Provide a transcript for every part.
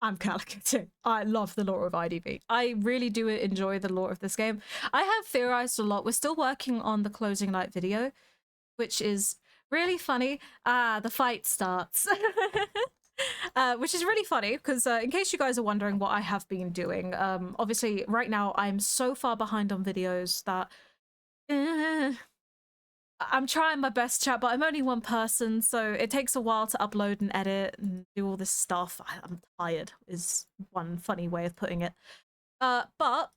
I'm CalicoTea. I love the lore of IDV. I really do enjoy the lore of this game. I have theorized a lot. We're still working on the closing night video, which is really funny. The fight starts. Which is really funny because in case you guys are wondering what I have been doing, obviously right now I'm so far behind on videos that I'm trying my best, chat, but I'm only one person, so it takes a while to upload and edit and do all this stuff. I'm tired is one funny way of putting it. But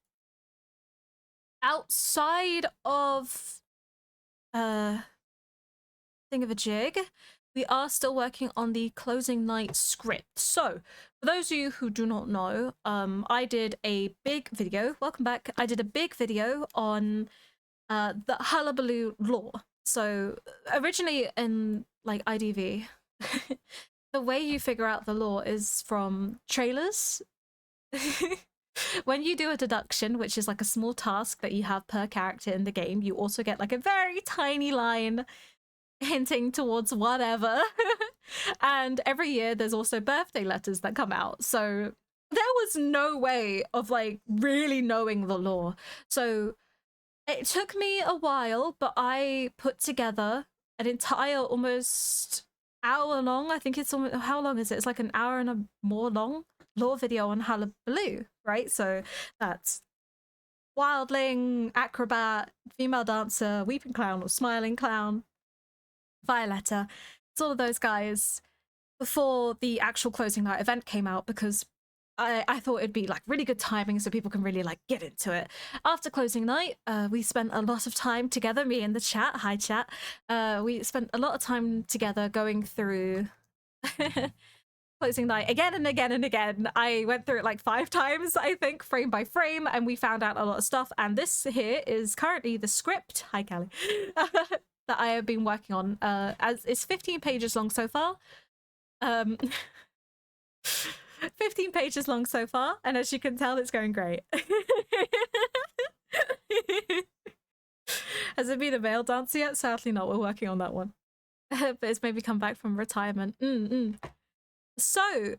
outside of thingamajig, we are still working on the closing night script. So for those of you who do not know, I did a big video. Welcome back. I did a big video on the Hullabaloo lore. So originally in like IDV, the way you figure out the lore is from trailers. When you do a deduction, which is like a small task that you have per character in the game, you also get like a very tiny line hinting towards whatever. And every year there's also birthday letters that come out. So there was no way of like really knowing the lore. So it took me a while, but I put together an entire almost hour long, I think it's almost, how long is it? It's like an hour and a more long lore video on Hullabaloo, right? So that's wildling, acrobat, female dancer, weeping clown or smiling clown, Violetta. It's all of those guys before the actual closing night event came out, because I thought it'd be like really good timing so people can really like get into it. After closing night, we spent a lot of time together, me and the chat. Hi chat. We spent a lot of time together going through closing night again and again and again. I went through it like 5 times, I think, frame by frame, and we found out a lot of stuff. And this here is currently the script. Hi Callie. That I have been working on. As it's 15 pages long so far. 15 pages long so far, and as you can tell, it's going great. Has it been a male dancer yet? Sadly not, we're working on that one. But it's maybe come back from retirement. So,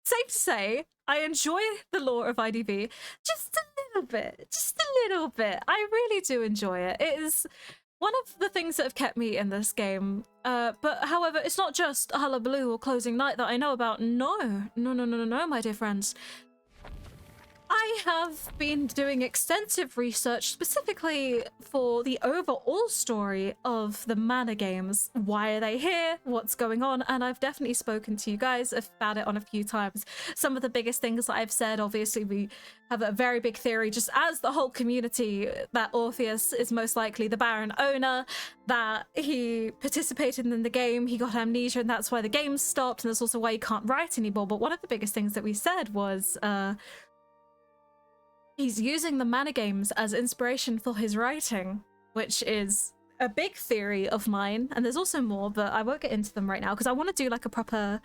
safe to say, I enjoy the lore of IDV just a little bit. Just a little bit. I really do enjoy it. It is one of the things that have kept me in this game. But however, it's not just Hullabaloo or Closing Night that I know about. No, my dear friends. I have been doing extensive research specifically for the overall story of the Mana games. Why are they here? What's going on? And I've definitely spoken to you guys about it on a few times. Some of the biggest things that I've said, obviously we have a very big theory, just as the whole community, that Orpheus is most likely the Baron owner, that he participated in the game, he got amnesia, and that's why the game stopped, and that's also why he can't write anymore. But one of the biggest things that we said was, he's using the Mana games as inspiration for his writing, which is a big theory of mine. And there's also more, but I won't get into them right now because I want to do like a proper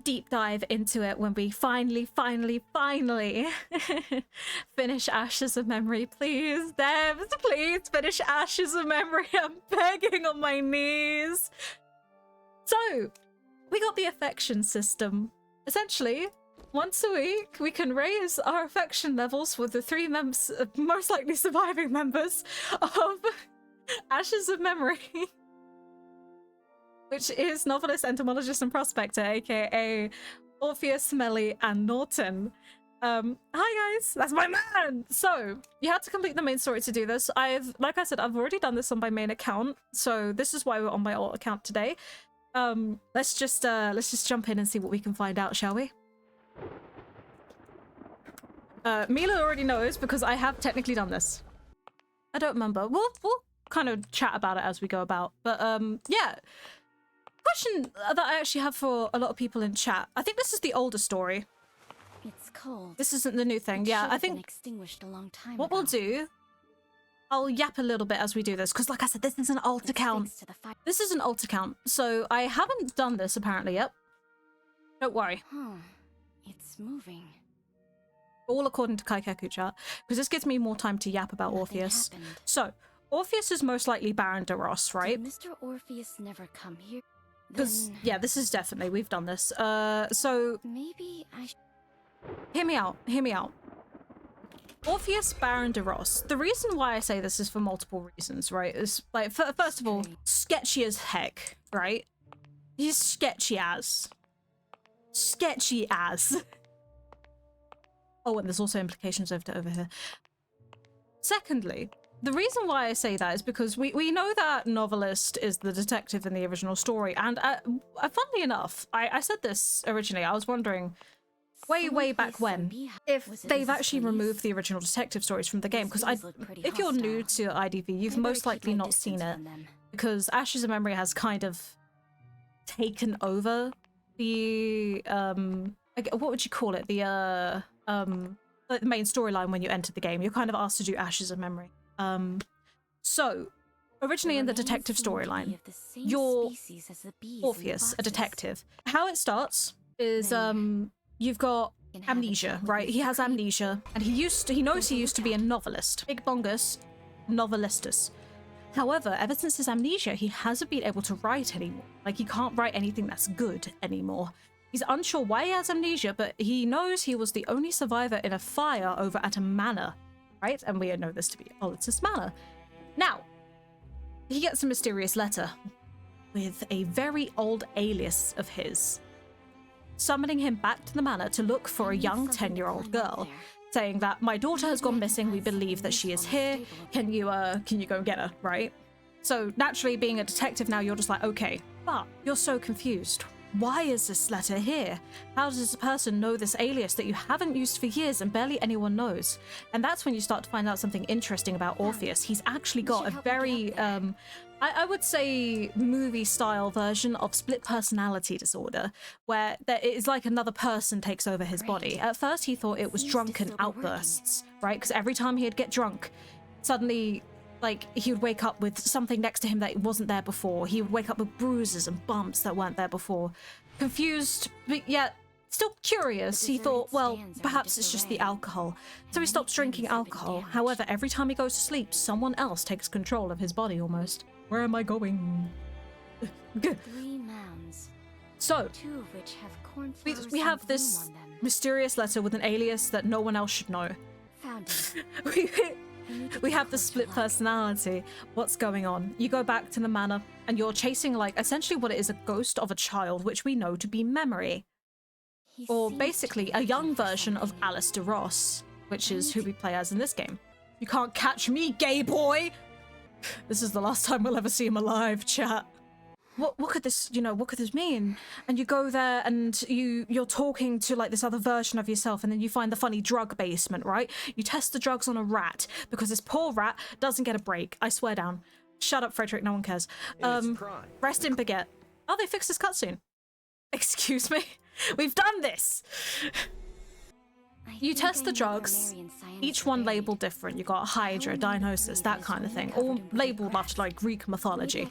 deep dive into it when we finally finish Ashes of Memory. Please, devs, please finish Ashes of Memory. I'm begging on my knees. So, we got the affection system. Essentially, once a week, we can raise our affection levels with the 3 members, most likely surviving members of Ashes of Memory, which is novelist, entomologist, and prospector, aka Orpheus, Smelly, and Norton. Hi guys, that's my man! So, you have to complete the main story to do this. Like I said, I've already done this on my main account, so this is why we're on my alt account today. Let's just jump in and see what we can find out, shall we? Mila already knows because I have technically done this. I don't remember. We'll kind of chat about it as we go about. But yeah. Question that I actually have for a lot of people in chat. I think this is the older story. It's cold. This isn't the new thing. Yeah, I think extinguished a long time what ago. we'll do, I'll yap a little bit as we do this, because like I said, this is an alt account. This is an alt account, so I haven't done this apparently yet. Don't worry. It's moving. All according to CalicoTea, because this gives me more time to yap about Orpheus. So, Orpheus is most likely Baron de Ross, right? Did Mr. Orpheus never come here? Because, Then yeah, this is definitely, we've done this. So, maybe I hear me out, hear me out. Orpheus Baron de Ross. The reason why I say this is for multiple reasons, right? Is like, first of all, sketchy as heck, right? He's sketchy as. Sketchy as. Oh, and there's also implications over here. Secondly, the reason why I say that is because we know that Novelist is the detective in the original story, and funnily enough, I said this originally. I was wondering way back when if they've actually removed the original detective stories from the game, because if you're new to IDV, you've most likely not seen it, because Ashes of Memory has kind of taken over the what would you call it, the main storyline. When you enter the game, you're kind of asked to do Ashes of Memory. So originally in the detective storyline, you're Orpheus, a detective. How it starts is you've got amnesia, right? He has amnesia, and he knows he used to be a novelist. Big bongus, novelistus. However, ever since his amnesia, he hasn't been able to write anymore. Like, he can't write anything that's good anymore. He's unsure why he has amnesia, but he knows he was the only survivor in a fire over at a manor, right? And we know this to be Olitus Manor. Now, he gets a mysterious letter with a very old alias of his, summoning him back to the manor to look for a young 10-year-old girl, saying that my daughter has gone missing. We believe that she is here. Can you go and get her, right? So naturally, being a detective now, you're just like, okay, but you're so confused. Why is this letter here? How does this person know this alias that you haven't used for years and barely anyone knows? And that's when you start to find out something interesting about Orpheus. He's actually got a very, I would say, movie-style version of split personality disorder, where it is like another person takes over his body. At first, he thought it was drunken outbursts, right? Because every time he'd get drunk, suddenly, like, he would wake up with something next to him that wasn't there before. He would wake up with bruises and bumps that weren't there before. Confused, but yet still curious, he thought, well, perhaps it's just the alcohol. So he stops drinking alcohol. However, every time he goes to sleep, someone else takes control of his body almost. Where am I going? 3 mounds. So, Two of which have cornflowers we have and this bloom on them. mysterious letter with an alias that no one else should know. Found it. We have the split personality. What's going on? You go back to the manor and you're chasing, like, essentially what it is, a ghost of a child, which we know to be Memory. Or basically a young version of Alice de Ross, which is who we play as in this game. You can't catch me, gay boy! This is the last time we'll ever see him alive, chat. What could this, what could this mean? And you go there and you're talking to, like, this other version of yourself, and then you find the funny drug basement, right? You test the drugs on a rat because this poor rat doesn't get a break. I swear down. Shut up, Frederick, no one cares. Rest in baguette. Oh, they fixed this cutscene. Excuse me? We've done this! You test the drugs, each one labeled different. You got Hydra, Diagnosis, that kind of thing, all labeled after, like, Greek mythology.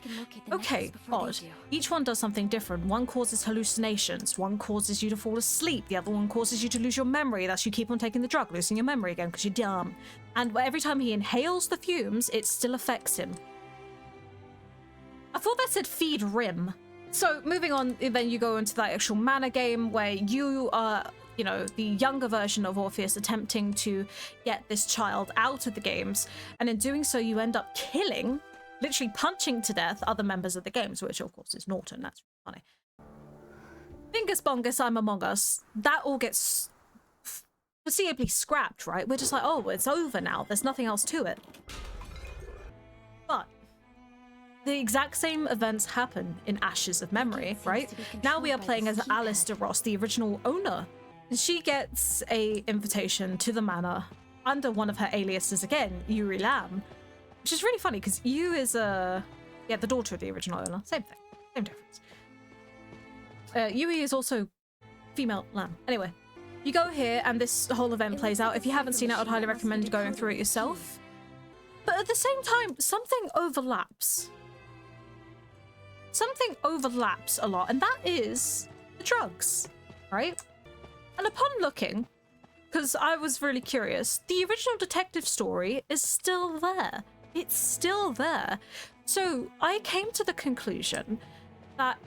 Okay, odd. Each one does something different. One causes hallucinations, one causes you to fall asleep, the other one causes you to lose your memory. That's you keep on taking the drug, losing your memory again because you're dumb. And every time he inhales the fumes, it still affects him. I thought that said feed rim. So moving on, then you go into that actual mana game where you are, the younger version of Orpheus attempting to get this child out of the games. And in doing so, you end up killing, literally punching to death, other members of the games, which of course is Norton. That's funny. Bingus bongus, I'm Among Us. That all gets foreseeably scrapped, right? We're just like, oh, it's over now. There's nothing else to it. But the exact same events happen in Ashes of Memory, right? Now we are playing as Alice de Ross, the original owner. And she gets a invitation to the manor under one of her aliases again, Yuri Lamb, which is really funny because Yu is the daughter of the original owner. Same thing, same difference. Yui is also female lamb. Anyway, you go here and this whole event plays out. If you haven't seen it, I'd highly recommend going through it yourself. But at the same time, something overlaps. Something overlaps a lot, and that is the drugs, right? And upon looking, because I was really curious, the original detective story is still there. It's still there. So I came to the conclusion that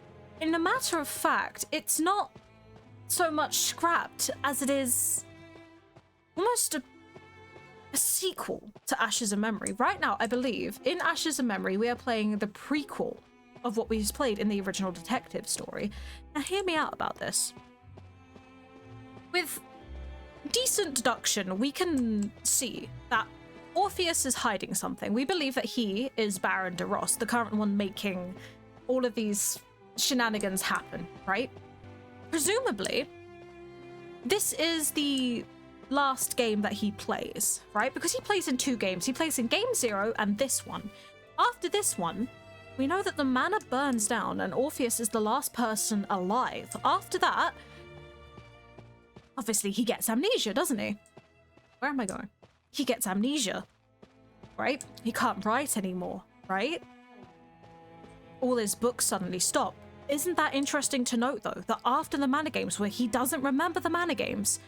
in a matter of fact, it's not so much scrapped as it is almost a sequel to Ashes of Memory. Right now, I believe, in Ashes of Memory, we are playing the prequel of what we just played in the original detective story. Now, hear me out about this. With decent deduction, we can see that Orpheus is hiding something. We believe that he is Baron de Ross, the current one making all of these shenanigans happen, right? Presumably, this is the last game that he plays, right? Because he plays in 2 games. He plays in Game 0 and this one. After this one, we know that the manor burns down and Orpheus is the last person alive. After that, obviously he gets amnesia, doesn't he? Where am I going? He gets amnesia, right? He can't write anymore, right? All his books suddenly stop. Isn't that interesting to note, though, that after the Manor Games, where he doesn't remember the Manor Games,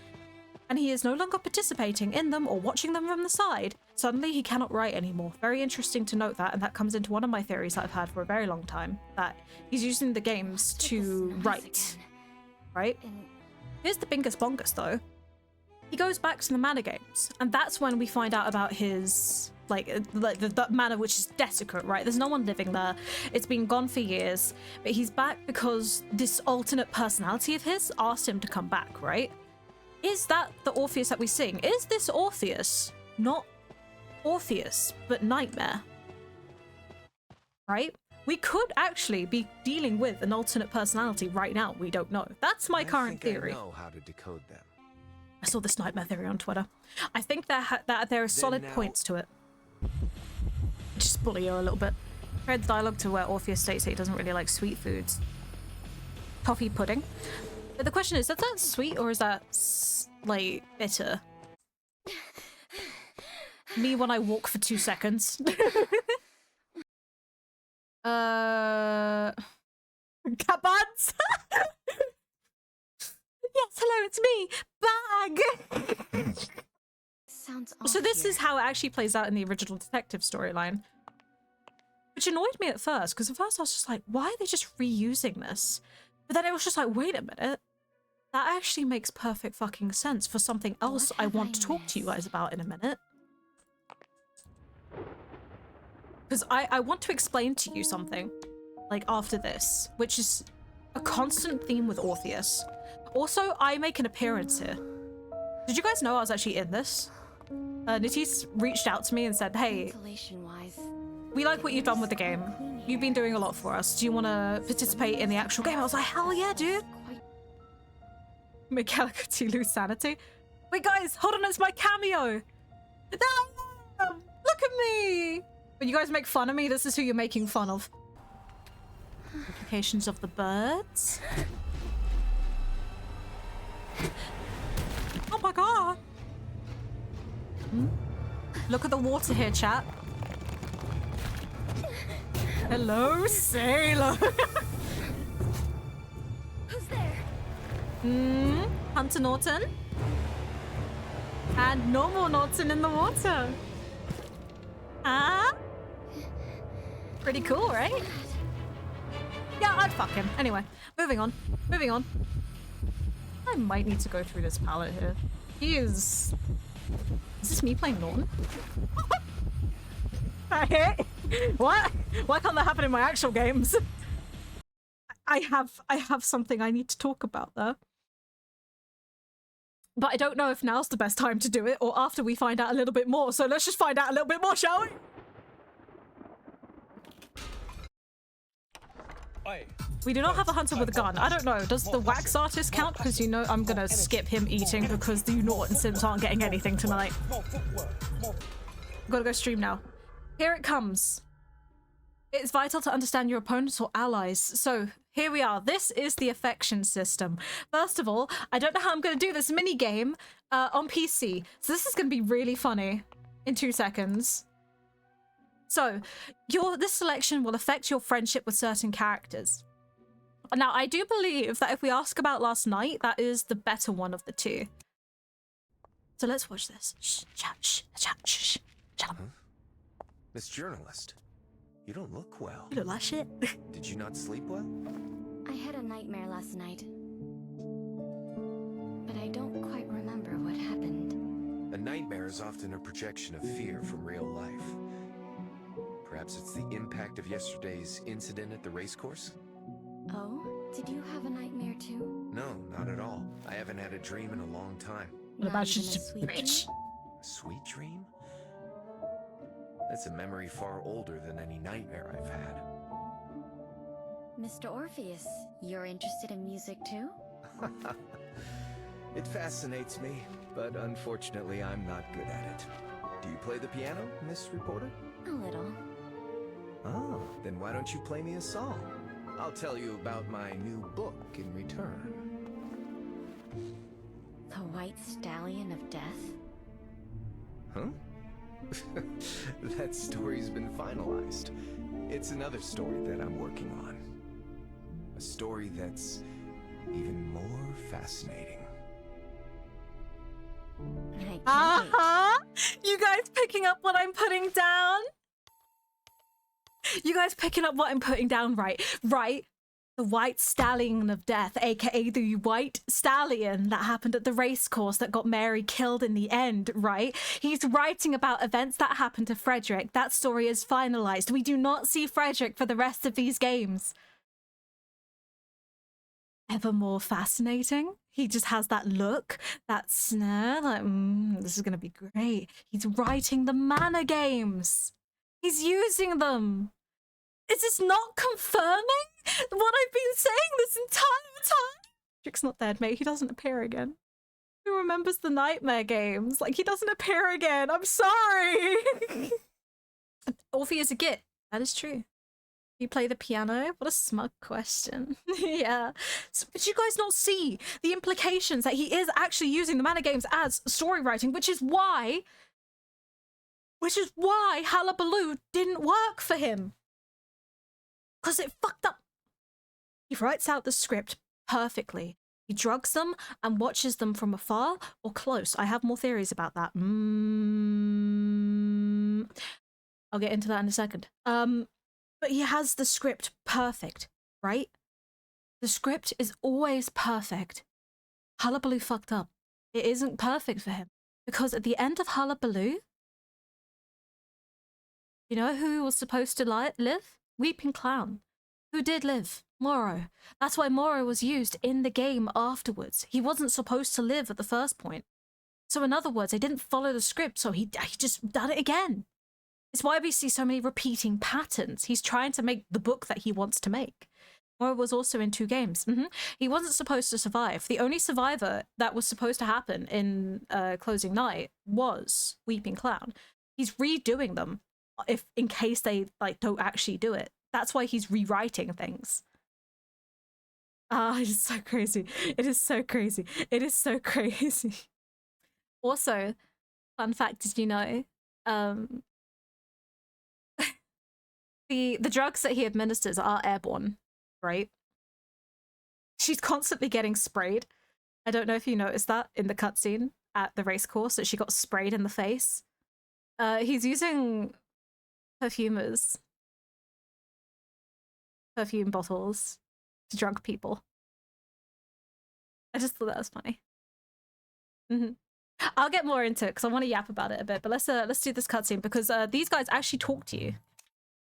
and he is no longer participating in them or watching them from the side, suddenly he cannot write anymore. Very interesting to note that, and that comes into one of my theories that I've had for a very long time, that he's using the games to write, right? Here's the bingus bongus, though. He goes back to the Manor Games, and that's when we find out about his, the manor which is desecrate, right? There's no one living there. It's been gone for years, but he's back because this alternate personality of his asked him to come back, right? Is that the Orpheus that we sing? Is this Orpheus not Orpheus, but Nightmare? Right? We could actually be dealing with an alternate personality right now. We don't know. That's my current theory. I know how to decode them. I saw this Nightmare theory on Twitter. I think that there are solid points to it. Just bully you a little bit. I read the dialogue to where Orpheus states that he doesn't really like sweet foods. Toffee pudding. But the question is that sweet or is that, like, bitter? Me when I walk for 2 seconds. Cabans? Yes, hello, it's me, Bag! Sounds So this is how it actually plays out in the original detective storyline. Which annoyed me at first, because at first I was just like, why are they just reusing this? But then it was just like, wait a minute. That actually makes perfect fucking sense for something else I want to talk to you guys about in a minute. Because I want to explain to you something, like, after this, which is a constant theme with Orpheus. Also, I make an appearance here. Did you guys know I was actually in this? Nitty's reached out to me and said, hey, we like what you've done with the game. You've been doing a lot for us. Do you want to participate in the actual game? I was like, hell yeah, dude. Make CalicoTea lose sanity. Wait, guys, hold on, it's my cameo. No! Look at me! When you guys make fun of me, this is who you're making fun of. Implications of the birds. Oh my god! Look at the water here, chat. Hello, sailor. Who's there? Hunter Norton. And no more Norton in the water. Ah? Pretty cool, right? Yeah, I'd fuck him. Anyway, moving on. Moving on. I might need to go through this palette here. He is... Is this me playing Norton? What? Why can't that happen in my actual games? I have something I need to talk about there. But I don't know if now's the best time to do it or after we find out a little bit more. So let's just find out a little bit more, shall we? We do not have a hunter with a gun. I don't know. Does the wax artist count? Because you know I'm gonna skip him eating because the Norton Sims aren't getting anything tonight. Gotta go stream now. Here it comes. It's vital to understand your opponents or allies. So here we are. This is the affection system. First of all, I don't know how I'm going to do this mini game on PC. So this is going to be really funny in 2 seconds. So this selection will affect your friendship with certain characters. Now, I do believe that if we ask about last night, that is the better one of the two. So let's watch this. Shh, chat, shh, chat, shh, shut up. Miss Journalist, you don't look well. You look like shit. Did you not sleep well? I had a nightmare last night. But I don't quite remember what happened. A nightmare is often a projection of fear from real life. Perhaps it's the impact of yesterday's incident at the racecourse? Oh? Did you have a nightmare too? No, not at all. I haven't had a dream in a long time. What Not about even just a sweet bitch? dream? A sweet dream? That's a memory far older than any nightmare I've had. Mr. Orpheus, you're interested in music too? It fascinates me, but unfortunately I'm not good at it. Do you play the piano, Miss Reporter? A little. Oh, then why don't you play me a song? I'll tell you about my new book in return. The White Stallion of Death? Huh? That story's been finalized. It's another story that I'm working on. A story that's even more fascinating. I can't wait. You guys picking up what I'm putting down? You guys picking up what I'm putting down, right? Right. The White Stallion of Death, aka the White Stallion that happened at the racecourse that got Mary killed in the end, right? He's writing about events that happened to Frederick. That story is finalized. We do not see Frederick for the rest of these games. Ever more fascinating. He just has that look, that snare, like, this is going to be great. He's writing the mana games. He's using them. Is this not confirming what I've been saying this entire time? Frederick's not dead, mate. He doesn't appear again. Who remembers the nightmare games? Like, he doesn't appear again. I'm sorry. Orpheus is a git. That is true. You play the piano? What a smug question. Yeah. So, but you guys not see the implications that he is actually using the mana games as story writing, which is why Hullabaloo didn't work for him. Because it fucked up. He writes out the script perfectly. He drugs them and watches them from afar or close. I have more theories about that. I'll get into that in a second. But he has the script perfect, right? The script is always perfect. Hullabaloo fucked up. It isn't perfect for him. Because at the end of Hullabaloo, you know who was supposed to live? Weeping Clown. Who did live? Moro. That's why Moro was used in the game afterwards. He wasn't supposed to live at the first point. So in other words, they didn't follow the script, so he just done it again. It's why we see so many repeating patterns. He's trying to make the book that he wants to make. Moro was also in 2 games. He wasn't supposed to survive. The only survivor that was supposed to happen in Closing Night was Weeping Clown. He's redoing them in case they don't actually do it. That's why he's rewriting things. It's so crazy. It is so crazy. It is so crazy. Also, fun fact, did you know? The drugs that he administers are airborne, right? She's constantly getting sprayed. I don't know if you noticed that in the cutscene at the race course, that she got sprayed in the face. He's using perfumers. Perfume bottles to drug people. I just thought that was funny. I'll get more into it because I want to yap about it a bit, but let's do this cutscene because these guys actually talk to you.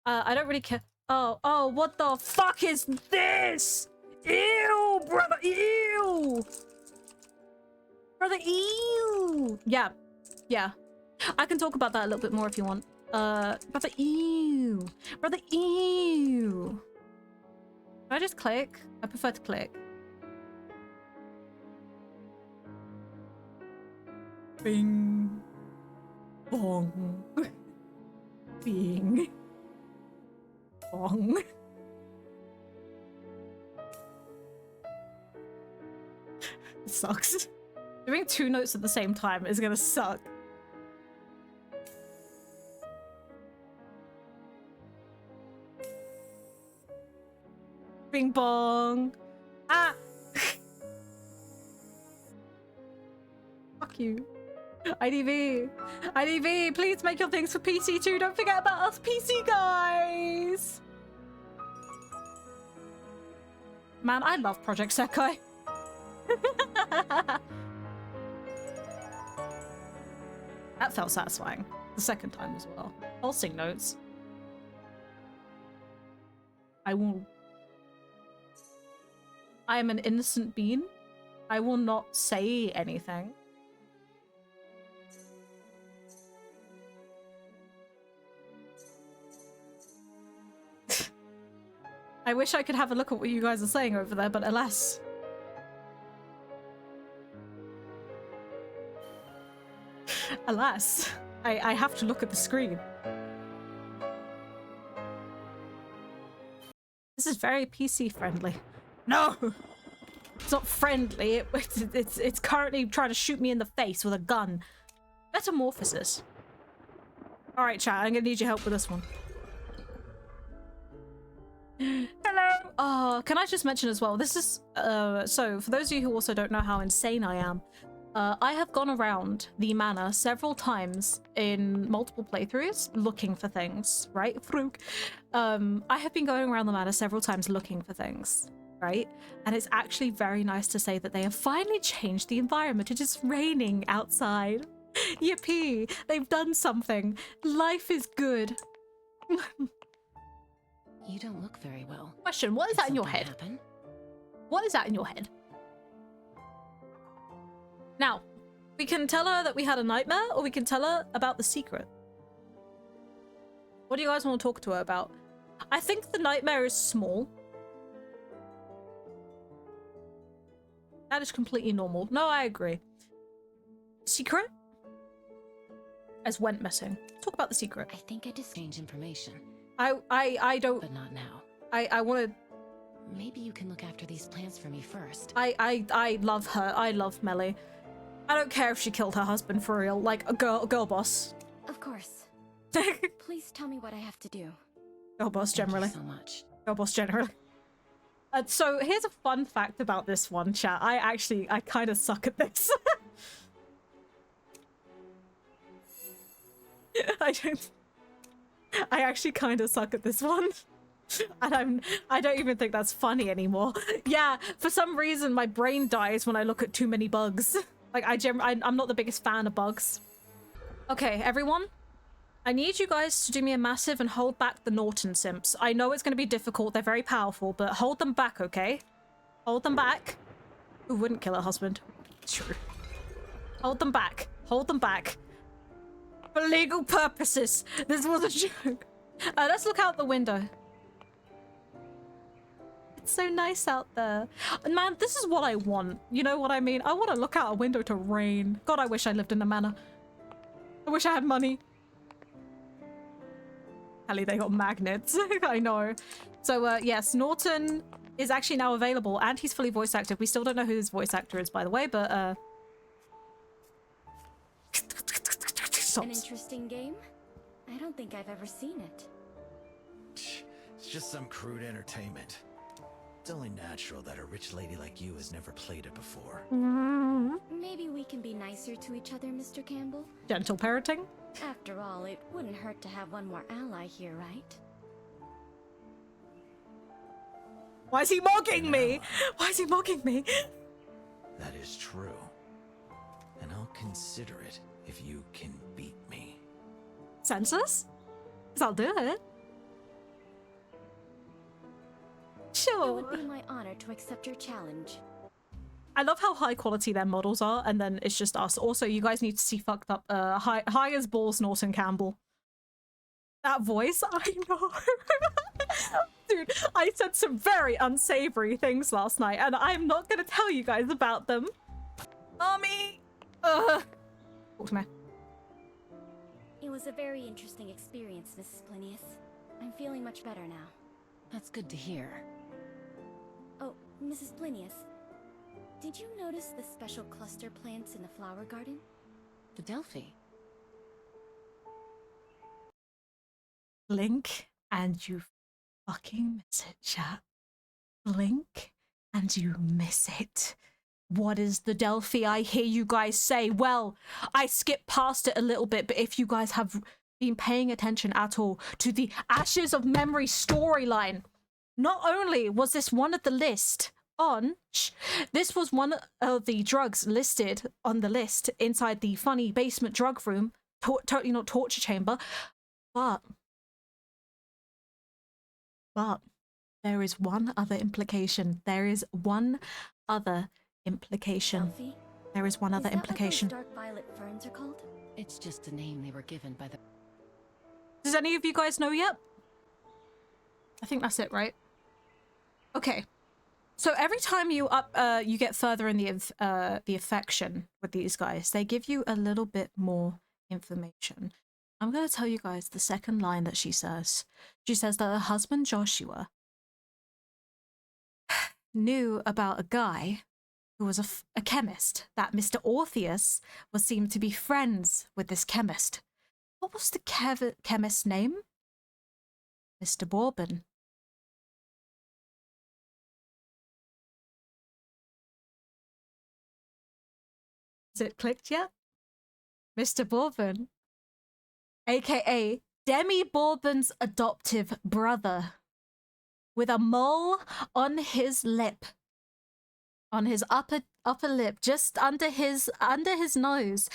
I don't really care. Oh, what the fuck is this? Ew, brother, ew. Brother, ew. Yeah. I can talk about that a little bit more if you want. Brother, ew. Brother, ew. Can I just click? I prefer to click. Bing. Bong. Bing. Bong. It sucks. Doing 2 notes at the same time is gonna suck. Bing bong. Ah! Fuck you. IDV. IDV, please make your things for PC too. Don't forget about us PC guys. Man, I love Project Sekai. That felt satisfying. The second time as well. Pulsing notes. I am an innocent being. I will not say anything. I wish I could have a look at what you guys are saying over there, but alas. Alas, I have to look at the screen. This is very PC friendly. No! It's not friendly, it's currently trying to shoot me in the face with a gun. Metamorphosis. Alright, chat, I'm gonna need your help with this one. Hello! Oh, can I just mention as well, this is, so for those of you who also don't know how insane I am, I have gone around the manor several times in multiple playthroughs looking for things, right? I have been going around the manor several times looking for things, right? And it's actually very nice to say that they have finally changed the environment. It is raining outside. Yippee! They've done something. Life is good. You don't look very well. Question, what is Did that in your something head? happen? What is that in your head? Now, we can tell her that we had a nightmare, or we can tell her about the secret. What do you guys want to talk to her about? I think the nightmare is small. That is completely normal. No, I agree. Secret? As went missing. Talk about the secret. I think I just changed information. I don't... But not now. I want to... Maybe you can look after these plants for me first. I love her. I love Melly. I don't care if she killed her husband for real. Like, a girl boss. Of course. Please tell me what I have to do. Girl boss, generally. Thank you so much. Girl boss, generally. So, here's a fun fact about this one, chat. I kind of suck at this. I actually kind of suck at this one. And I don't even think that's funny anymore. Yeah, for some reason my brain dies when I look at too many bugs. Like I'm not the biggest fan of bugs. Okay, everyone. I need you guys to do me a massive and hold back the Norton simps. I know it's going to be difficult. They're very powerful, but hold them back, okay? Hold them back. Who wouldn't kill her husband? It's true. Hold them back. Hold them back. For legal purposes. This was a joke. Let's look out the window. It's so nice out there. Man, this is what I want. You know what I mean? I want to look out a window to rain. God, I wish I lived in a manor. I wish I had money. Hell, they got magnets. I know. So, yes, Norton is actually now available, and he's fully voice active. We still don't know who his voice actor is, by the way, but, An interesting game? I don't think I've ever seen it. It's just some crude entertainment. It's only natural that a rich lady like you has never played it before. Maybe we can be nicer to each other, Mr. Campbell? Gentle parenting. After all, it wouldn't hurt to have one more ally here, right? Why is he mocking me? Why is he mocking me? That is true. And I'll consider it if you can beat me. Census? 'Cause I'll do it. Sure. It would be my honor to accept your challenge. I love how high quality their models are, and then it's just us. Also, you guys need to see fucked up high as balls Norton Campbell. That voice, I know. Dude, I said some very unsavory things last night, and I'm not gonna tell you guys about them. Mommy! Talk to me. It was a very interesting experience, Mrs. Plinius. I'm feeling much better now. That's good to hear. Oh, Mrs. Plinius, did you notice the special cluster plants in the flower garden? The Delphi. Blink and you fucking miss it, chat. Blink and you miss it. What is the Delphi I hear you guys say? Well, I skipped past it a little bit, but if you guys have been paying attention at all to the Ashes of Memory storyline, not only was this one of the list This was one of the drugs listed on the list inside the funny basement drug room. Totally not torture chamber. But there is one other implication. There is one other implication. Delphi? There is one other Is that implication. what those dark violet ferns are called? It's just a name they were given by the... Does any of you guys know yet? I think that's it, right? Okay. So every time you get further in the affection with these guys, they give you a little bit more information. I'm going to tell you guys the second line that she says. She says that her husband Joshua knew about a guy who was a chemist, that Mr. Orpheus was seemed to be friends with this chemist. What was the chemist's name? Mr. Bourbon. Has it clicked yet? Mr. Bourbon, aka Demi Bourbon's adoptive brother, with a mole on his lip, on his upper lip, just under his nose.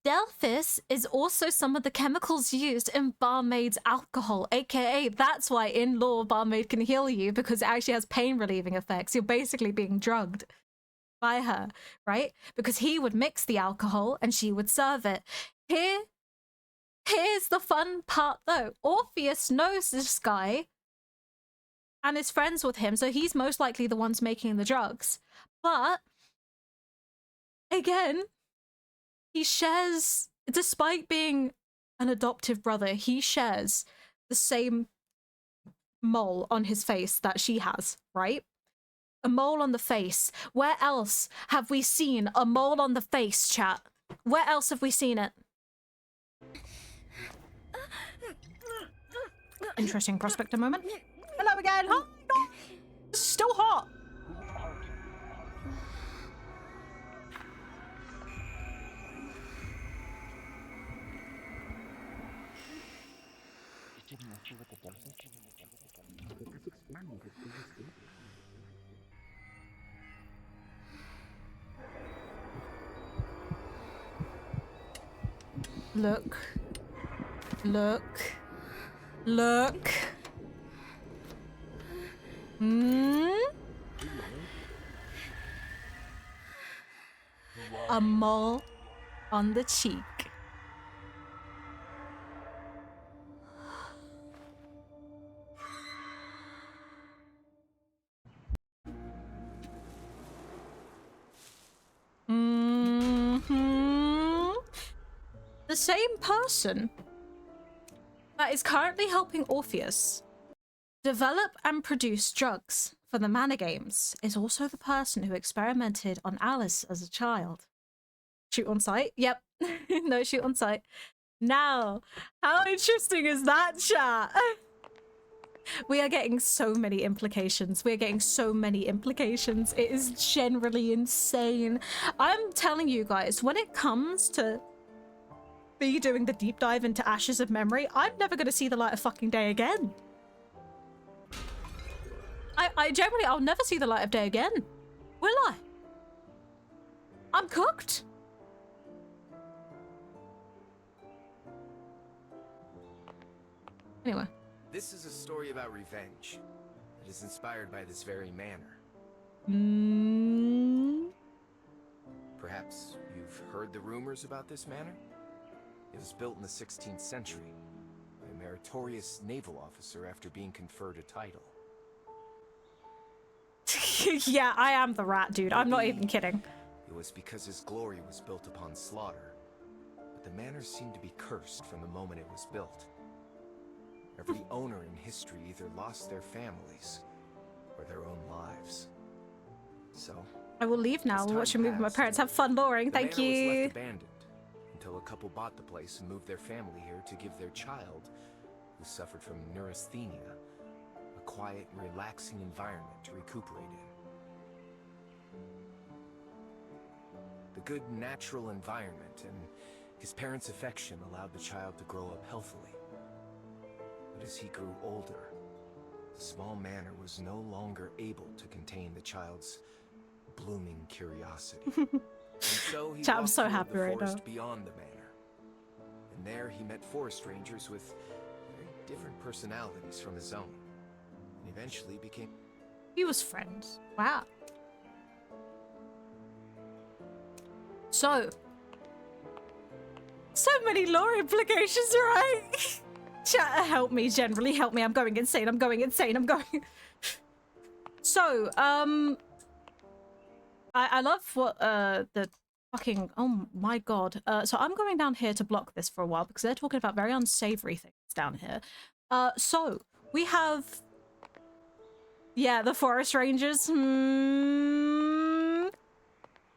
Delphis is also some of the chemicals used in barmaid's alcohol, aka that's why in law barmaid can heal you, because it actually has pain relieving effects. You're basically being drugged by her, right? Because he would mix the alcohol and she would serve it. Here's the fun part though. Orpheus knows this guy and is friends with him, so he's most likely the ones making the drugs. But again, he shares, despite being an adoptive brother, he shares the same mole on his face that she has, right? A mole on the face. Where else have we seen a mole on the face, chat? Where else have we seen it? Interesting prospector moment. Hello again. Oh my god. It's still hot. Look. A mole on the cheek. The same person that is currently helping Orpheus develop and produce drugs for the Mana games is also the person who experimented on Alice as a child. Shoot on sight? Yep. No, shoot on sight. Now, how interesting is that, chat? We are getting so many implications. It is generally insane. I'm telling you guys, when it comes to me doing the deep dive into Ashes of Memory, I'm never going to see the light of fucking day again. I'll never see the light of day again. Will I? I'm cooked. Anyway. This is a story about revenge. It is inspired by this very manor. Perhaps you've heard the rumors about this manor? It was built in the 16th century by a meritorious naval officer after being conferred a title. Yeah, I am the rat, dude. I'm not even kidding. It was because his glory was built upon slaughter. But the manor seemed to be cursed from the moment it was built. Every owner in history either lost their families or their own lives. So I will leave now. We'll watch a movie with my parents. Have fun, Loring. Thank you. The manor was left abandoned until a couple bought the place and moved their family here to give their child, who suffered from neurasthenia, a quiet, relaxing environment to recuperate in. The good natural environment and his parents' affection allowed the child to grow up healthily. But as he grew older, the small manor was no longer able to contain the child's blooming curiosity. And so he Chat, I'm walked so toward happy the right now. forest beyond the manor. And there he met forest rangers with very different personalities from his own. And eventually became... He was friends. Wow. So many lore implications, right? Chat, help me, generally help me. I'm going insane. I'm going insane. I'm going. So, I love what the fucking, oh my god. So I'm going down here to block this for a while because they're talking about very unsavory things down here. So we have, yeah, the forest rangers.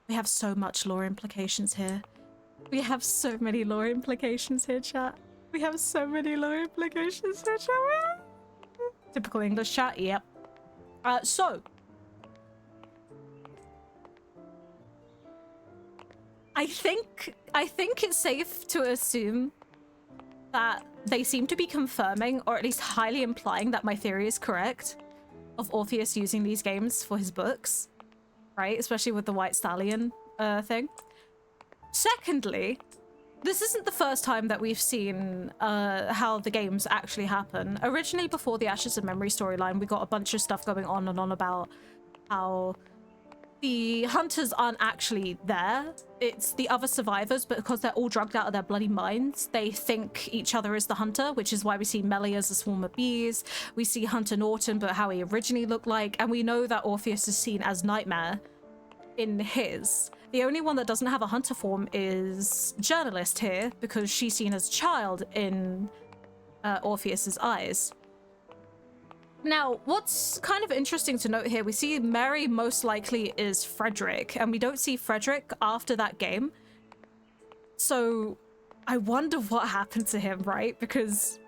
We have so much lore implications here. We have so many lore implications here, chat. We have so many lore implications here, chat. Typical English chat, yep. So I think it's safe to assume that they seem to be confirming, or at least highly implying, that my theory is correct of Orpheus using these games for his books, right? Especially with the White Stallion thing. Secondly, this isn't the first time that we've seen how the games actually happen. Originally, before the Ashes of Memory storyline, we got a bunch of stuff going on and on about how the hunters aren't actually there. It's the other survivors, but because they're all drugged out of their bloody minds, they think each other is the hunter, which is why we see Melly as a swarm of bees. We see Hunter Norton, but how he originally looked like, and we know that Orpheus is seen as Nightmare in his. The only one that doesn't have a hunter form is Journalist here, because she's seen as a child in Orpheus's eyes. Now, what's kind of interesting to note here, we see Mary most likely is Frederick, and we don't see Frederick after that game. So I wonder what happened to him, right? Because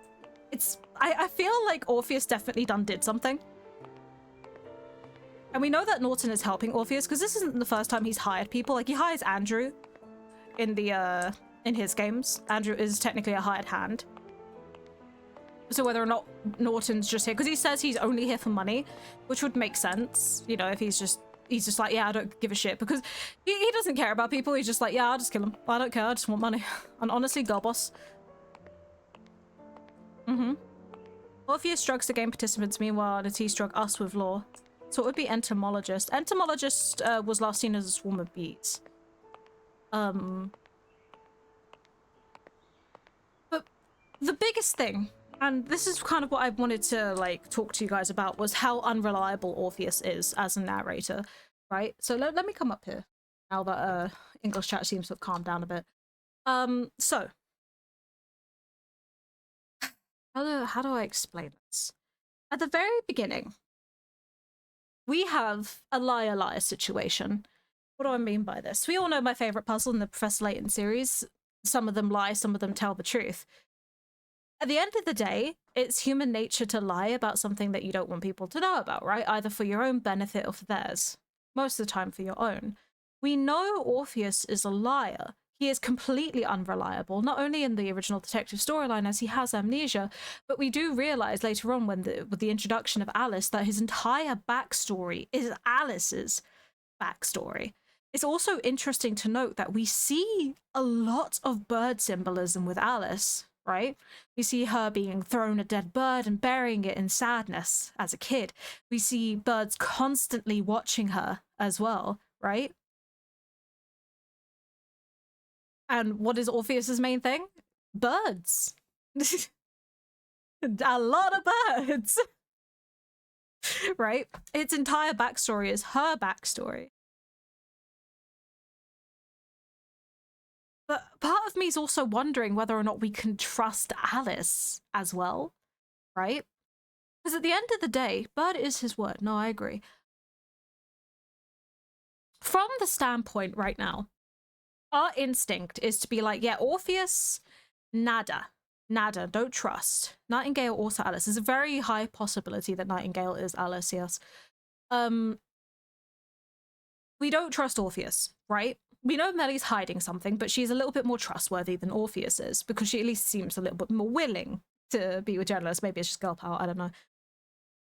I feel like Orpheus definitely did something. And we know that Norton is helping Orpheus because this isn't the first time he's hired people. Like, he hires Andrew in the in his games. Andrew is technically a hired hand. So whether or not Norton's just here, because he says he's only here for money, which would make sense, you know, if he's just like, yeah, I don't give a shit, because he doesn't care about people. He's just like, yeah, I'll just kill him. I don't care. I just want money. And honestly, girl boss. Orpheus drugs the game participants. Meanwhile, Natisse drug us with lore. So it would be entomologist. Entomologist was last seen as a swarm of bees. But the biggest thing, and this is kind of what I wanted to like talk to you guys about, was how unreliable Orpheus is as a narrator, right? So let me come up here now that English chat seems to have calmed down a bit. So how do I explain this? At the very beginning, we have a liar-liar situation. What do I mean by this? We all know my favorite puzzle in the Professor Layton series. Some of them lie, some of them tell the truth. At the end of the day, it's human nature to lie about something that you don't want people to know about, right? Either for your own benefit or for theirs. Most of the time for your own. We know Orpheus is a liar. He is completely unreliable, not only in the original detective storyline as he has amnesia, but we do realize later on with the introduction of Alice that his entire backstory is Alice's backstory. It's also interesting to note that we see a lot of bird symbolism with Alice, right? We see her being thrown a dead bird and burying it in sadness as a kid. We see birds constantly watching her as well, right? And what is Orpheus's main thing? Birds. A lot of birds. Right? Its entire backstory is her backstory. But part of me is also wondering whether or not we can trust Alice as well, right? Because at the end of the day, bird is his word. No, I agree. From the standpoint right now, our instinct is to be like, yeah, Orpheus, nada, don't trust. Nightingale also Alice. There's a very high possibility that Nightingale is Alice, yes. We don't trust Orpheus, right? We know Melly's hiding something, but she's a little bit more trustworthy than Orpheus is, because she at least seems a little bit more willing to be with journalists. Maybe it's just girl power, I don't know.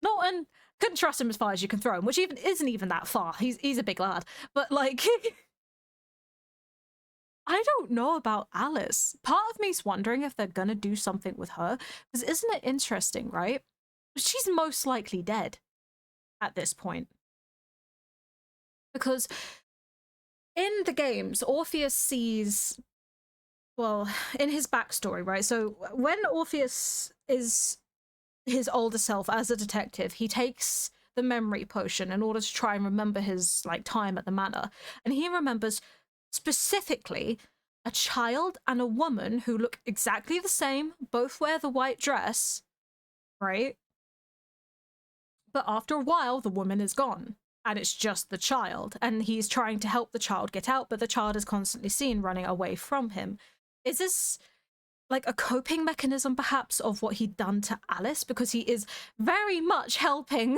Norton couldn't trust him as far as you can throw him, which even isn't even that far. He's a big lad. But like I don't know about Alice. Part of me's wondering if they're gonna do something with her. Because isn't it interesting, right? She's most likely dead at this point. Because in the games, Orpheus sees, well, in his backstory, right? So when Orpheus is his older self as a detective, he takes the memory potion in order to try and remember his like time at the manor. And he remembers specifically a child and a woman who look exactly the same, both wear the white dress, right? But after a while, the woman is gone. And it's just the child, and he's trying to help the child get out, but the child is constantly seen running away from him. Is this like a coping mechanism perhaps of what he'd done to Alice? Because he is very much helping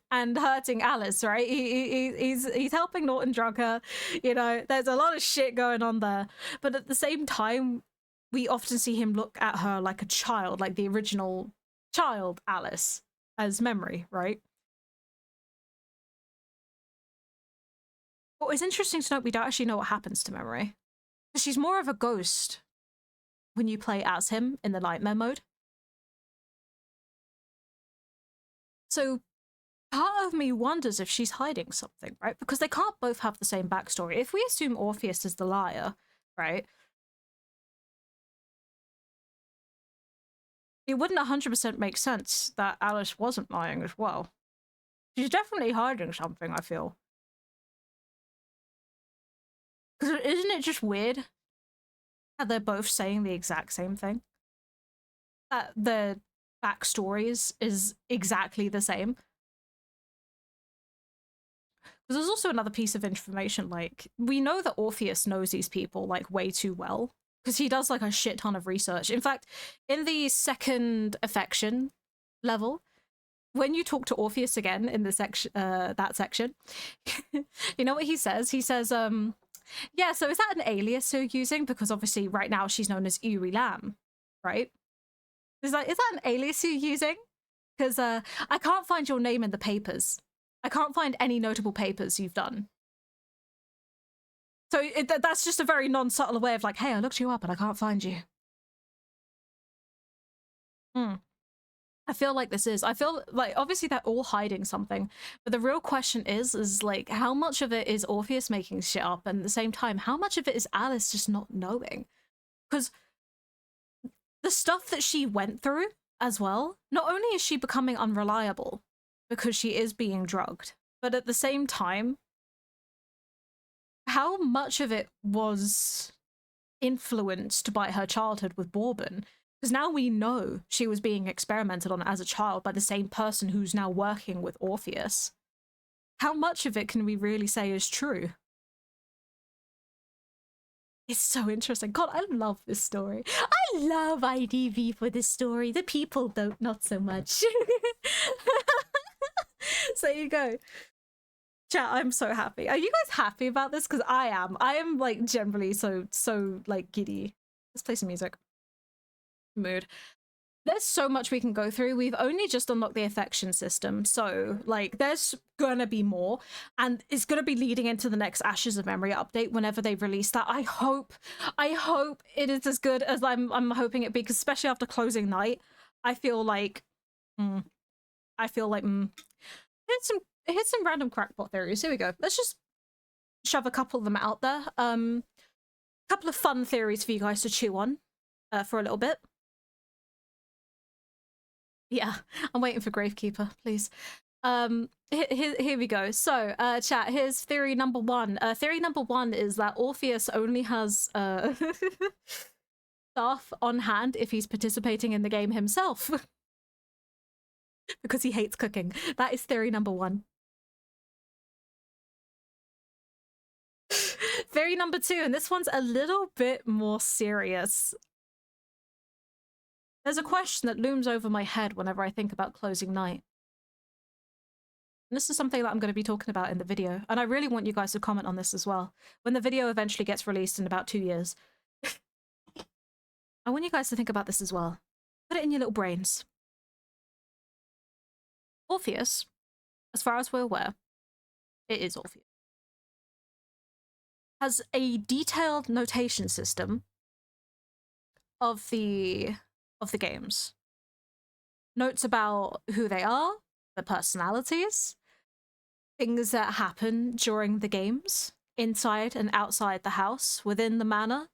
and hurting Alice, right? He's helping Norton drug her, you know, there's a lot of shit going on there. But at the same time, we often see him look at her like a child, like the original child Alice as memory, right? Well, it's interesting to note we don't actually know what happens to Memory. She's more of a ghost when you play as him in the Nightmare mode. So part of me wonders if she's hiding something, right? Because they can't both have the same backstory. If we assume Orpheus is the liar, right? It wouldn't 100% make sense that Alice wasn't lying as well. She's definitely hiding something, I feel. Because isn't it just weird how they're both saying the exact same thing? That the backstories is exactly the same. Because there's also another piece of information, like, we know that Orpheus knows these people, like, way too well. Because he does, like, a shit ton of research. In fact, in the second affection level, when you talk to Orpheus again in the section, that section, you know what he says? He says, yeah, so is that an alias you're using? Because obviously right now she's known as Uri Lamb, right? Is that an alias you're using? Because I can't find your name in the papers. I can't find any notable papers you've done. So that's just a very non-subtle way of like, hey, I looked you up and I can't find you. I feel like I feel like obviously they're all hiding something, but the real question is like, how much of it is Orpheus making shit up, and at the same time, how much of it is Alice just not knowing? Because the stuff that she went through as well, not only is she becoming unreliable because she is being drugged, but at the same time, how much of it was influenced by her childhood with Bourbon? Because now we know she was being experimented on as a child by the same person who's now working with Orpheus. How much of it can we really say is true? It's so interesting. God, I love this story. I love IDV for this story. The people don't, not so much. So there you go. Chat, I'm so happy. Are you guys happy about this? Because I am. I am like generally so like giddy. Let's play some music. Mood. There's so much we can go through. We've only just unlocked the affection system, so like there's gonna be more, and it's gonna be leading into the next Ashes of Memory update whenever they release that. I hope it is as good as I'm hoping it be, because especially after closing night, I feel like here's some random crackpot theories. Here we go. Let's just shove a couple of them out there. Couple of fun theories for you guys to chew on for a little bit. Yeah, I'm waiting for Gravekeeper, please. Here we go. So, chat, here's theory number one. Theory number one is that Orpheus only has staff on hand if he's participating in the game himself. Because he hates cooking. That is theory number one. Theory number two, and this one's a little bit more serious. There's a question that looms over my head whenever I think about closing night. And this is something that I'm going to be talking about in the video, and I really want you guys to comment on this as well. When the video eventually gets released in about 2 years. I want you guys to think about this as well. Put it in your little brains. Orpheus, as far as we're aware, it is Orpheus, has a detailed notation system of the games. Notes about who they are, their personalities, things that happen during the games, inside and outside the house, within the manor,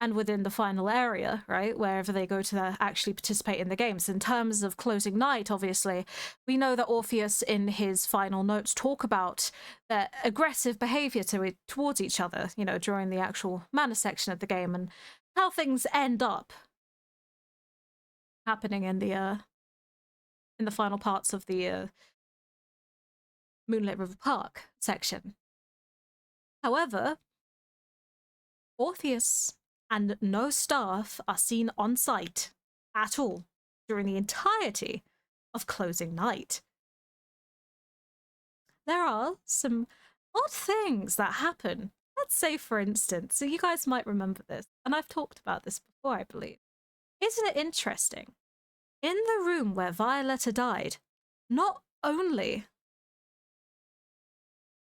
and within the final area, right? Wherever they go to actually participate in the games. In terms of closing night, obviously, we know that Orpheus in his final notes talk about their aggressive behavior towards each other, you know, during the actual manor section of the game, and how things end up happening in the final parts of the Moonlit River Park section. However, Orpheus and no staff are seen on site at all during the entirety of closing night. There are some odd things that happen. Let's say, for instance, so you guys might remember this, and I've talked about this before, I believe. Isn't it interesting? In the room where Violetta died, not only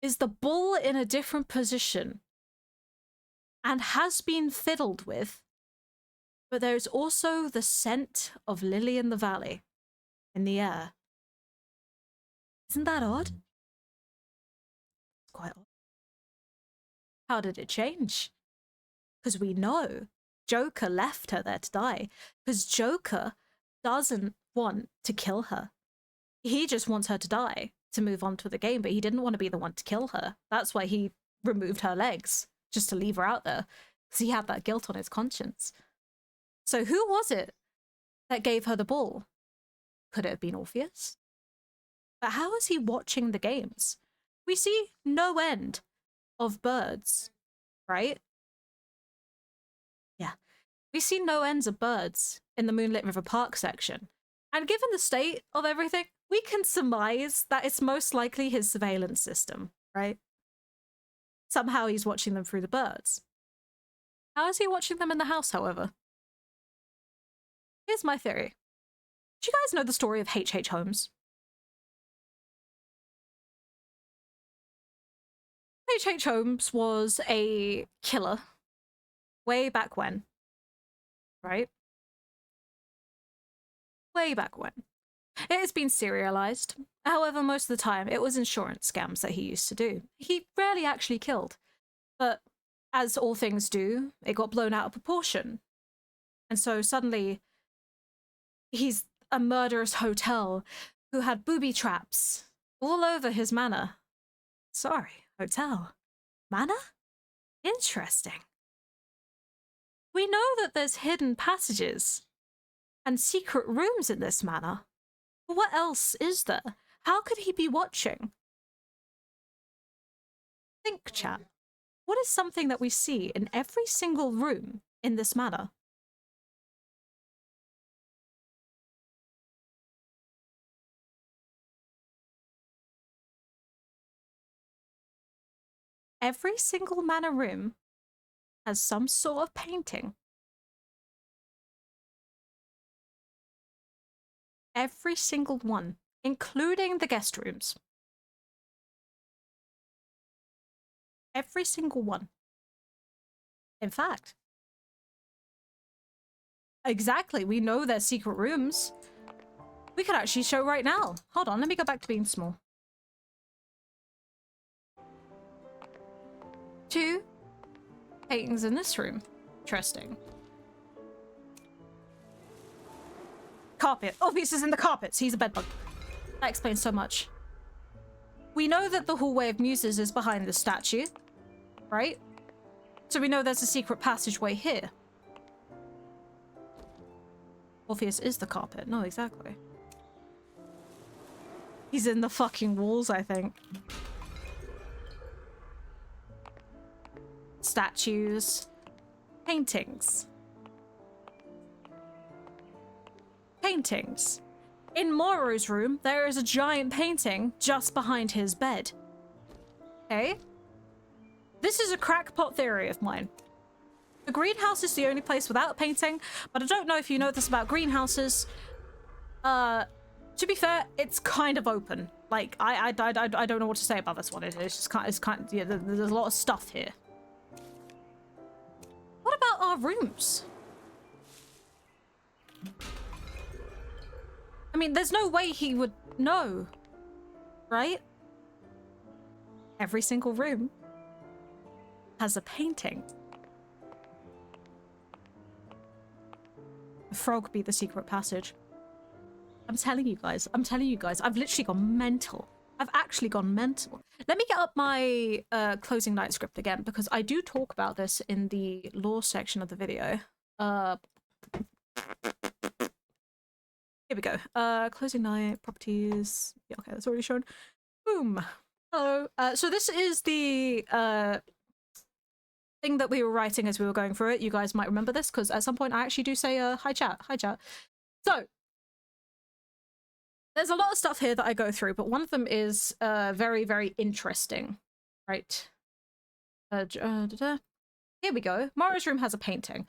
is the bull in a different position and has been fiddled with, but there's also the scent of Lily in the Valley in the air. Isn't that odd? It's quite odd. How did it change? Because we know Joker left her there to die, because Joker doesn't want to kill her. He just wants her to die to move on to the game, but he didn't want to be the one to kill her. That's why he removed her legs, just to leave her out there, because he had that guilt on his conscience. So who was it that gave her the ball? Could it have been Orpheus? But how is he watching the games? We see no end of birds, right? Yeah. We see no ends of birds in the Moonlit River Park section. And given the state of everything, we can surmise that it's most likely his surveillance system, right? Somehow he's watching them through the birds. How is he watching them in the house, however? Here's my theory. Do you guys know the story of H.H. Holmes? H.H. Holmes was a killer way back when, right? Way back when. It has been serialized. However, most of the time, it was insurance scams that he used to do. He rarely actually killed. But as all things do, it got blown out of proportion. And so suddenly, he's a murderous hotel who had booby traps all over his manor. Sorry, hotel. Manor? Interesting. We know that there's hidden passages and secret rooms in this manor. But what else is there? How could he be watching? Think, chat. What is something that we see in every single room in this manor? Every single manor room has some sort of painting. Every single one, including the guest rooms. Every single one. In fact, exactly, we know they're secret rooms. We could actually show right now. Hold on, let me go back to being small. 2 paintings in this room. Interesting. Carpet. Orpheus is in the carpets. He's a bedbug. That explains so much. We know that the hallway of muses is behind the statue, right? So we know there's a secret passageway here. Orpheus is the carpet. No, exactly. He's in the fucking walls, I think. Statues. Paintings. Paintings. In Moro's room, there is a giant painting just behind his bed. Okay? This is a crackpot theory of mine. The greenhouse is the only place without a painting, but I don't know if you know this about greenhouses. To be fair, it's kind of open. Like, I don't know what to say about this one. It's just kind of, yeah, there's a lot of stuff here. What about our rooms? I mean, there's no way he would know, right? Every single room has a painting. The frog be the secret passage. I'm telling you guys, I've literally gone mental. I've actually gone mental. Let me get up my closing night script again, because I do talk about this in the lore section of the video. Here we go. Closing night, properties. Yeah, okay, that's already shown. Boom. Hello. So this is the thing that we were writing as we were going through it. You guys might remember this, because at some point I actually do say hi chat. Hi chat. So there's a lot of stuff here that I go through, but one of them is very, very interesting. Right. Here we go. Mara's room has a painting.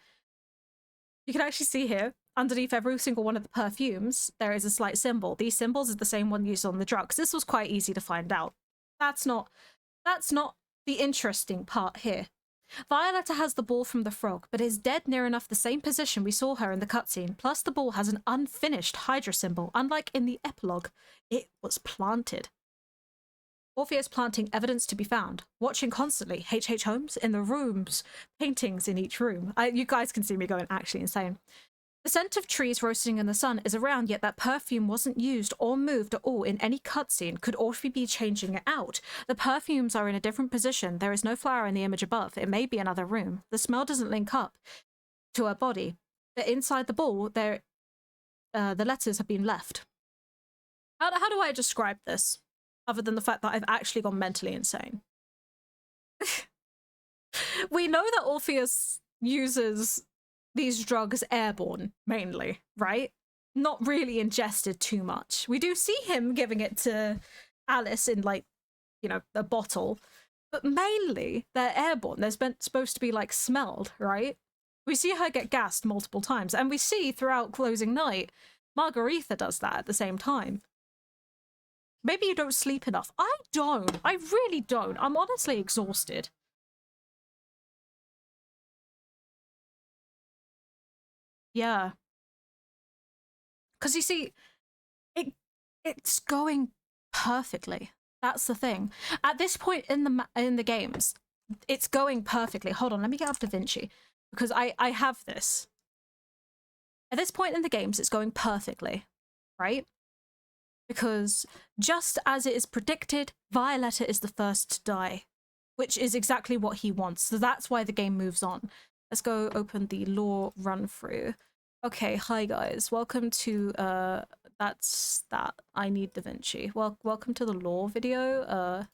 You can actually see here, underneath every single one of the perfumes, there is a slight symbol. These symbols are the same one used on the drugs. This was quite easy to find out. That's not the interesting part here. Violetta has the ball from the frog, but is dead near enough the same position we saw her in the cutscene. Plus, the ball has an unfinished Hydra symbol. Unlike in the epilogue, it was planted. Orpheus planting evidence to be found. Watching constantly. H.H. Holmes in the rooms. Paintings in each room. You guys can see me going actually insane. The scent of trees roasting in the sun is around, yet that perfume wasn't used or moved at all in any cutscene. Could Orphe be changing it out? The perfumes are in a different position. There is no flower in the image above. It may be another room. The smell doesn't link up to her body. But inside the ball, the letters have been left. How do I describe this? Other than the fact that I've actually gone mentally insane. We know that Orpheus uses these drugs airborne, mainly, right? Not really ingested too much. We do see him giving it to Alice in, like, you know, a bottle, but mainly they're airborne. They're supposed to be, like, smelled, right? We see her get gassed multiple times, and we see throughout closing night, Margaretha does that at the same time. Maybe you don't sleep enough. I don't. I really don't. I'm honestly exhausted. Yeah. Because you see, it's going perfectly. That's the thing. At this point in the games, it's going perfectly. Hold on, let me get up Da Vinci, because I have this. At this point in the games, it's going perfectly, right? Because just as it is predicted, Violetta is the first to die, which is exactly what he wants. So that's why the game moves on. Let's go open the lore run through. Okay, hi guys. Welcome to that's that. I need Da Vinci. Well, welcome to the lore video.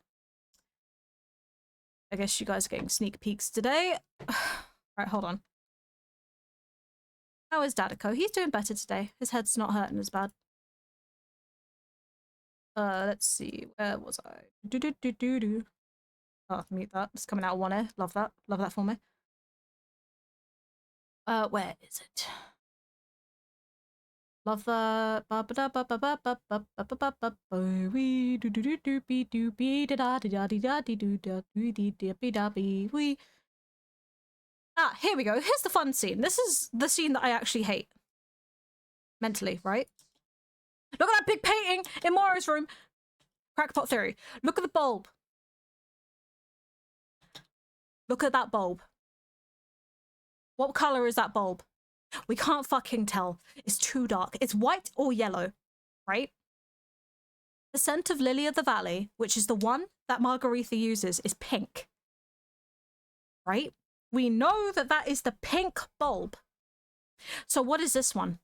I guess you guys are getting sneak peeks today. Right, hold on. How is Dadico? He's doing better today. His head's not hurting as bad. Let's see. Where was I? Oh, mute that. It's coming out of one ear. Love that. Love that for me. Where is it? Love that. Ah, here we go. Here's the fun scene. This is the scene that I actually hate. Mentally, right? Look at that big painting in Mara's room. Crackpot theory. Look at the bulb. Look at that bulb. What color is that bulb? We can't fucking tell. It's too dark. It's white or yellow, right? The scent of Lily of the Valley, which is the one that Margaretha uses, is pink, right? We know that that is the pink bulb. So what is this one?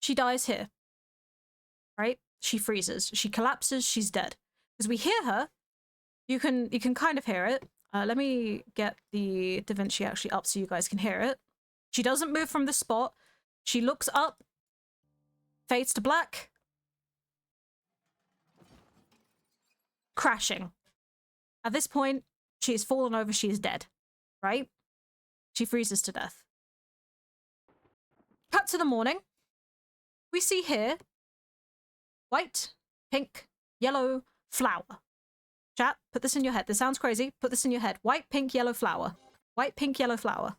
She dies here, right? She freezes. She collapses. She's dead. Because we hear her. You can kind of hear it. Let me get the Da Vinci actually up so you guys can hear it. She doesn't move from the spot. She looks up, fades to black, crashing. At this point, she has fallen over. She is dead, right? She freezes to death. cut to the morning. We see here white, pink, yellow flower. Chat, put this in your head. This sounds crazy. Put this in your head. White, pink, yellow flower. White, pink, yellow flower.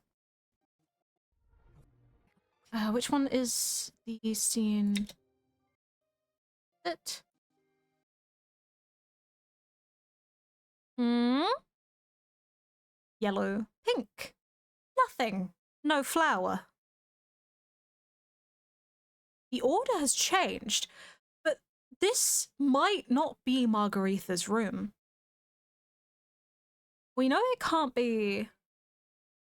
Which one is the scene? It. Yellow, pink. Nothing. No flower. The order has changed, but this might not be Margaretha's room. We know it can't be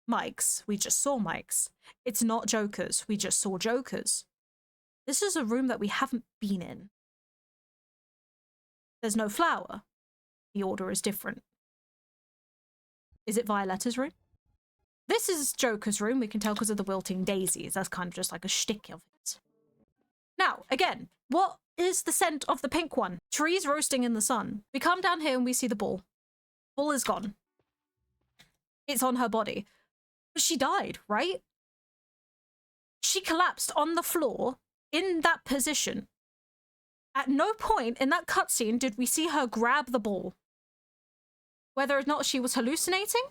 Mike's. We just saw Mike's. It's not Joker's. We just saw Joker's. This is a room that we haven't been in. There's no flower. The order is different. Is it Violetta's room? This is Joker's room. We can tell because of the wilting daisies. That's kind of just like a shtick of it. Now, again, what is the scent of the pink one? Trees roasting in the sun. We come down here and we see the ball. Ball is gone. It's on her body. But she died, right? She collapsed on the floor in that position. At no point in that cutscene did we see her grab the ball. Whether or not she was hallucinating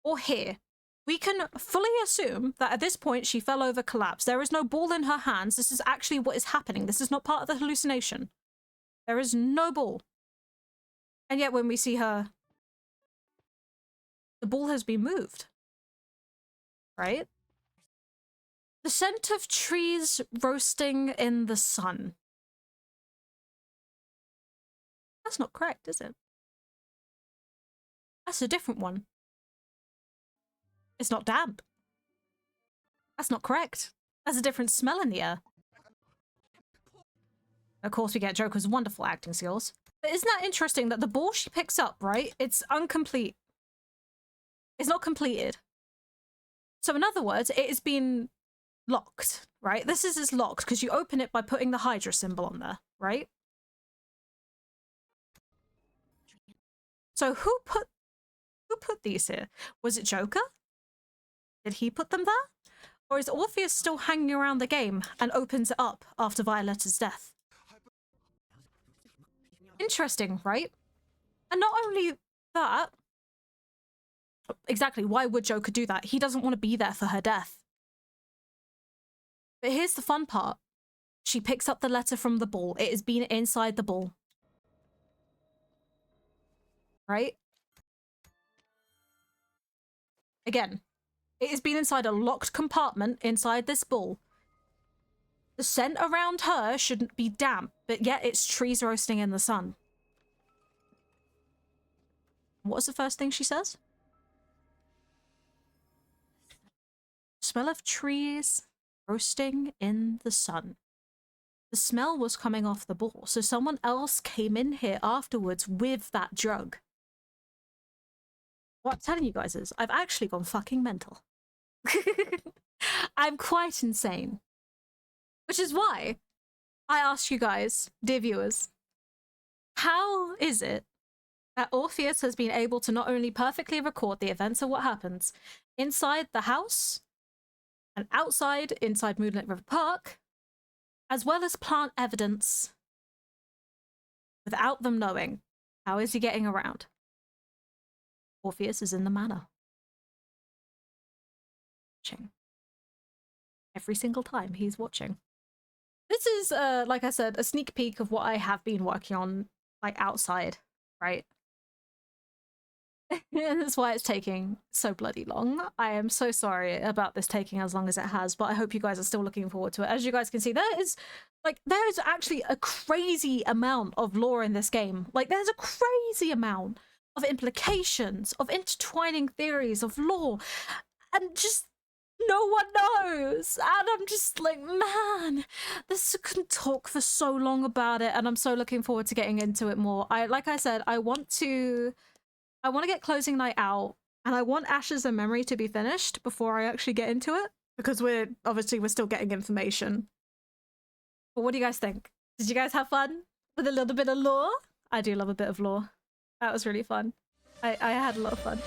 or here. We can fully assume that at this point she fell over, collapsed. There is no ball in her hands. This is actually what is happening. This is not part of the hallucination. There is no ball. And yet when we see her, the ball has been moved. Right? The scent of trees roasting in the sun. That's not correct, is it? That's a different one. It's not damp. That's not correct. There's a different smell in the air. Of course, we get Joker's wonderful acting skills. But isn't that interesting that the ball she picks up, right? It's incomplete. It's not completed. So in other words, it has been locked, right? This is locked because you open it by putting the Hydra symbol on there, right? So who put these here? Was it Joker? Did he put them there? Or is Orpheus still hanging around the game and opens it up after Violetta's death? Interesting, right? And not only that, exactly, why would Joker do that? He doesn't want to be there for her death. But here's the fun part. She picks up the letter from the ball. It has been inside the ball. Right? Again, it has been inside a locked compartment inside this ball. The scent around her shouldn't be damp, but yet it's trees roasting in the sun. What's the first thing she says? Smell of trees roasting in the sun. The smell was coming off the ball, so someone else came in here afterwards with that drug. What I'm telling you guys is, I've actually gone fucking mental. I'm quite insane. Which is why I asked you guys, dear viewers, how is it that Orpheus has been able to not only perfectly record the events of what happens inside the house and outside, inside Moonlit River Park, as well as plant evidence without them knowing? How is he getting around? Orpheus is in the manor. Watching. Every single time he's watching. This is, like I said, a sneak peek of what I have been working on, like, outside, right? And that's why it's taking so bloody long. I am so sorry about this taking as long as it has, but I hope you guys are still looking forward to it. As you guys can see, there is actually a crazy amount of lore in this game. Like, there's a crazy amount of implications, of intertwining theories, of lore, and just no one knows. And I'm just like, man, this couldn't talk for so long about it, and I'm so looking forward to getting into it more. Like I said, I want to get closing night out, and I want Ashes and Memory to be finished before I actually get into it, because we're still getting information. But what do you guys think? Did you guys have fun with a little bit of lore? I do love a bit of lore. That was really fun. I had a lot of fun.